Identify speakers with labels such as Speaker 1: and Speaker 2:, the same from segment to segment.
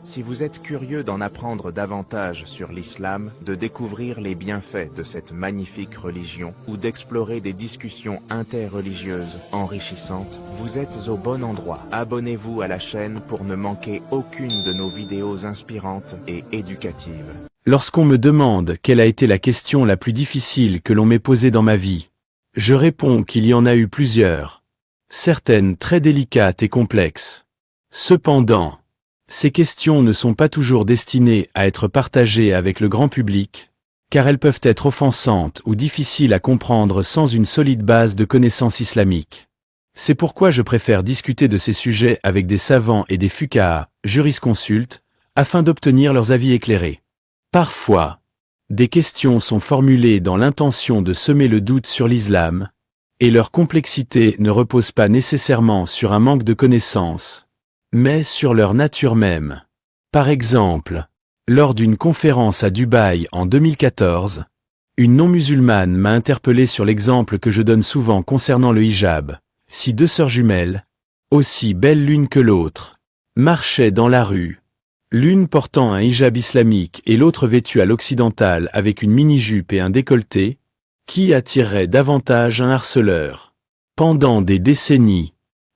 Speaker 1: Si vous êtes curieux d'en apprendre davantage sur l'islam, de découvrir les bienfaits de cette magnifique religion ou d'explorer des discussions interreligieuses enrichissantes, vous êtes au bon endroit. Abonnez-vous à la chaîne pour ne manquer aucune de nos vidéos inspirantes et éducatives.
Speaker 2: Lorsqu'on me demande quelle a été la question la plus difficile que l'on m'ait posée dans ma vie, je réponds qu'il y en a eu plusieurs, certaines très délicates et complexes. Cependant, ces questions ne sont pas toujours destinées à être partagées avec le grand public, car elles peuvent être offensantes ou difficiles à comprendre sans une solide base de connaissances islamiques. C'est pourquoi je préfère discuter de ces sujets avec des savants et des fuqaha, jurisconsultes, afin d'obtenir leurs avis éclairés. Parfois, des questions sont formulées dans l'intention de semer le doute sur l'islam, et leur complexité ne repose pas nécessairement sur un manque de connaissances, mais sur leur nature même. Par exemple, lors d'une conférence à Dubaï en 2014, une non-musulmane m'a interpellé sur l'exemple que je donne souvent concernant le hijab. Si deux sœurs jumelles, aussi belles l'une que l'autre, marchaient dans la rue, l'une portant un hijab islamique et l'autre vêtue à l'occidentale avec une mini-jupe et un décolleté, qui attirerait davantage un harceleur? Pendant des décennies,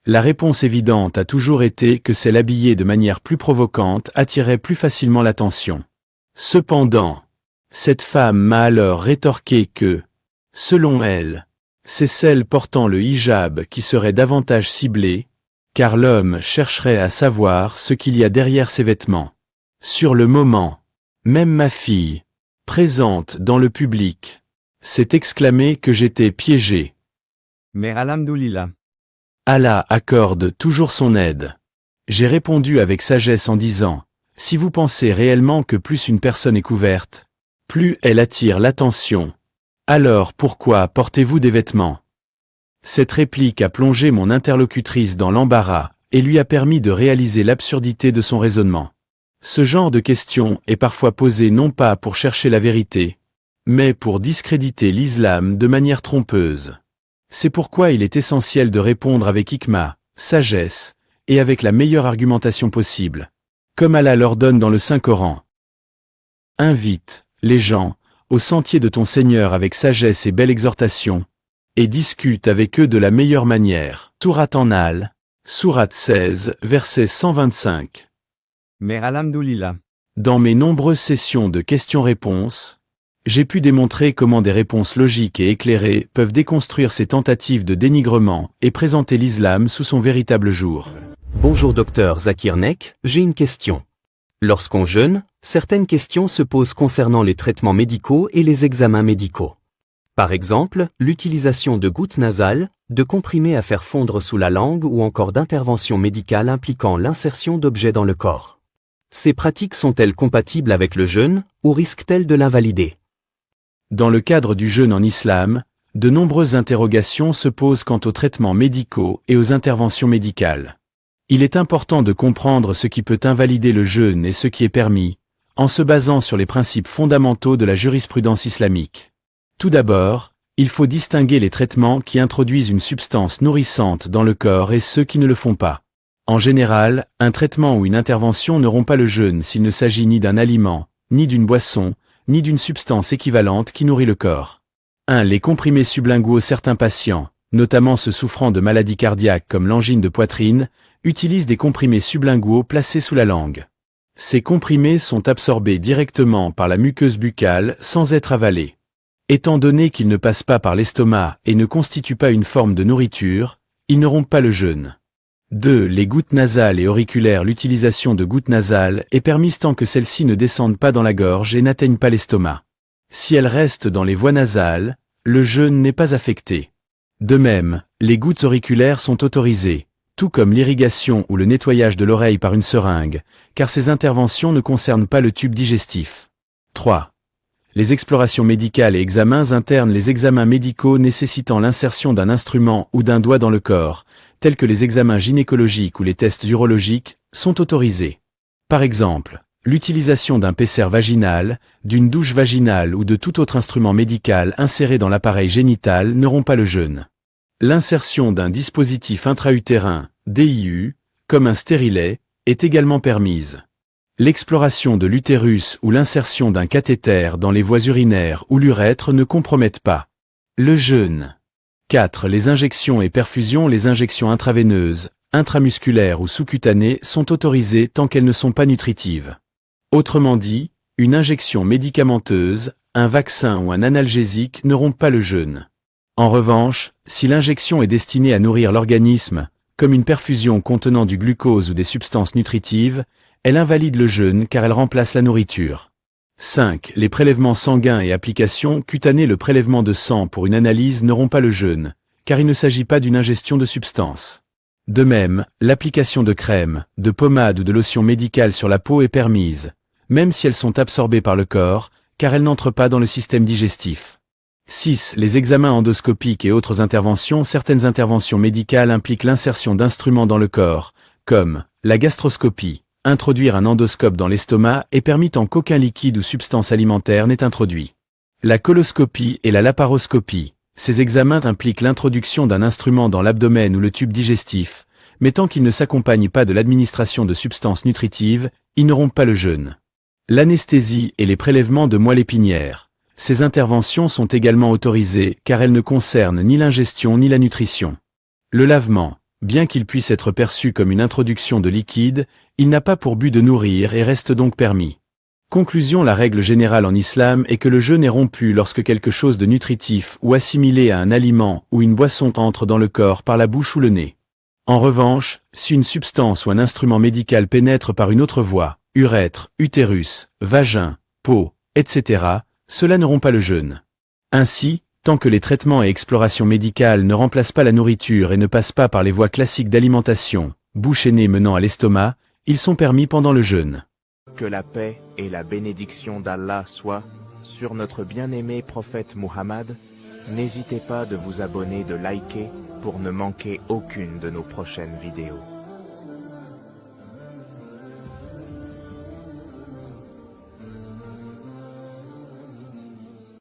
Speaker 2: la réponse évidente a toujours été que celle habillée de manière plus provocante attirait plus facilement l'attention. Cependant, cette femme m'a alors rétorqué que, selon elle, c'est celle portant le hijab qui serait davantage ciblée, car l'homme chercherait à savoir ce qu'il y a derrière ses vêtements. Sur le moment, même ma fille, présente dans le public, s'est exclamée que j'étais piégé.
Speaker 3: Mais alhamdoulilah.
Speaker 2: Allah accorde toujours son aide. J'ai répondu avec sagesse en disant, si vous pensez réellement que plus une personne est couverte, plus elle attire l'attention, alors pourquoi portez-vous des vêtements? Cette réplique a plongé mon interlocutrice dans l'embarras et lui a permis de réaliser l'absurdité de son raisonnement. Ce genre de question est parfois posé non pas pour chercher la vérité, mais pour discréditer l'islam de manière trompeuse. C'est pourquoi il est essentiel de répondre avec hikma, sagesse, et avec la meilleure argumentation possible, comme Allah l'ordonne dans le Saint-Coran. Invite les gens au sentier de ton Seigneur avec sagesse et belle exhortation, et discute avec eux de la meilleure manière. Sourate An-Nahl, sourate 16, verset 125.
Speaker 3: Mais alhamdoulilah.
Speaker 2: Dans mes nombreuses sessions de questions-réponses, j'ai pu démontrer comment des réponses logiques et éclairées peuvent déconstruire ces tentatives de dénigrement et présenter l'islam sous son véritable jour.
Speaker 4: Bonjour Dr Zakir Nek, j'ai une question. Lorsqu'on jeûne, certaines questions se posent concernant les traitements médicaux et les examens médicaux. Par exemple, l'utilisation de gouttes nasales, de comprimés à faire fondre sous la langue ou encore d'interventions médicales impliquant l'insertion d'objets dans le corps. Ces pratiques sont-elles compatibles avec le jeûne, ou risquent-elles de l'invalider?
Speaker 2: Dans le cadre du jeûne en islam, de nombreuses interrogations se posent quant aux traitements médicaux et aux interventions médicales. Il est important de comprendre ce qui peut invalider le jeûne et ce qui est permis, en se basant sur les principes fondamentaux de la jurisprudence islamique. Tout d'abord, il faut distinguer les traitements qui introduisent une substance nourrissante dans le corps et ceux qui ne le font pas. En général, un traitement ou une intervention ne rompt pas le jeûne s'il ne s'agit ni d'un aliment, ni d'une boisson, ni d'une substance équivalente qui nourrit le corps. 1. Les comprimés sublinguaux. Certains patients, notamment ceux souffrant de maladies cardiaques comme l'angine de poitrine, utilisent des comprimés sublinguaux placés sous la langue. Ces comprimés sont absorbés directement par la muqueuse buccale sans être avalés. Étant donné qu'ils ne passent pas par l'estomac et ne constituent pas une forme de nourriture, ils ne rompent pas le jeûne. 2. Les gouttes nasales et auriculaires. L'utilisation de gouttes nasales est permise tant que celles-ci ne descendent pas dans la gorge et n'atteignent pas l'estomac. Si elles restent dans les voies nasales, le jeûne n'est pas affecté. De même, les gouttes auriculaires sont autorisées, tout comme l'irrigation ou le nettoyage de l'oreille par une seringue, car ces interventions ne concernent pas le tube digestif. 3. Les explorations médicales et examens internes. Les examens médicaux nécessitant l'insertion d'un instrument ou d'un doigt dans le corps, tels que les examens gynécologiques ou les tests urologiques, sont autorisés. Par exemple, l'utilisation d'un paisser vaginal, d'une douche vaginale ou de tout autre instrument médical inséré dans l'appareil génital ne rompt pas le jeûne. L'insertion d'un dispositif intra-utérin, DIU, comme un stérilet, est également permise. L'exploration de l'utérus ou l'insertion d'un cathéter dans les voies urinaires ou l'urètre ne compromettent pas le jeûne. 4. Les injections et perfusions. Les injections intraveineuses, intramusculaires ou sous-cutanées sont autorisées tant qu'elles ne sont pas nutritives. Autrement dit, une injection médicamenteuse, un vaccin ou un analgésique ne rompent pas le jeûne. En revanche, si l'injection est destinée à nourrir l'organisme, comme une perfusion contenant du glucose ou des substances nutritives, elle invalide le jeûne car elle remplace la nourriture. 5. Les prélèvements sanguins et applications cutanées. Le prélèvement de sang pour une analyse ne rompt pas le jeûne, car il ne s'agit pas d'une ingestion de substances. De même, l'application de crème, de pommade ou de lotion médicale sur la peau est permise, même si elles sont absorbées par le corps, car elles n'entrent pas dans le système digestif. 6. Les examens endoscopiques et autres interventions. Certaines interventions médicales impliquent l'insertion d'instruments dans le corps, comme la gastroscopie. Introduire un endoscope dans l'estomac est permis tant qu'aucun liquide ou substance alimentaire n'est introduit. La coloscopie et la laparoscopie. Ces examens impliquent l'introduction d'un instrument dans l'abdomen ou le tube digestif, mais tant qu'ils ne s'accompagnent pas de l'administration de substances nutritives, ils ne rompent pas le jeûne. L'anesthésie et les prélèvements de moelle épinière. Ces interventions sont également autorisées car elles ne concernent ni l'ingestion ni la nutrition. Le lavement, bien qu'il puisse être perçu comme une introduction de liquide, il n'a pas pour but de nourrir et reste donc permis. Conclusion. La règle générale en islam est que le jeûne est rompu lorsque quelque chose de nutritif ou assimilé à un aliment ou une boisson entre dans le corps par la bouche ou le nez. En revanche, si une substance ou un instrument médical pénètre par une autre voie, urètre, utérus, vagin, peau, etc., cela ne rompt pas le jeûne. Ainsi, tant que les traitements et explorations médicales ne remplacent pas la nourriture et ne passent pas par les voies classiques d'alimentation, bouche et nez menant à l'estomac, ils sont permis pendant le jeûne.
Speaker 1: Que la paix et la bénédiction d'Allah soient sur notre bien-aimé prophète Muhammad. N'hésitez pas de vous abonner, de liker pour ne manquer aucune de nos prochaines vidéos.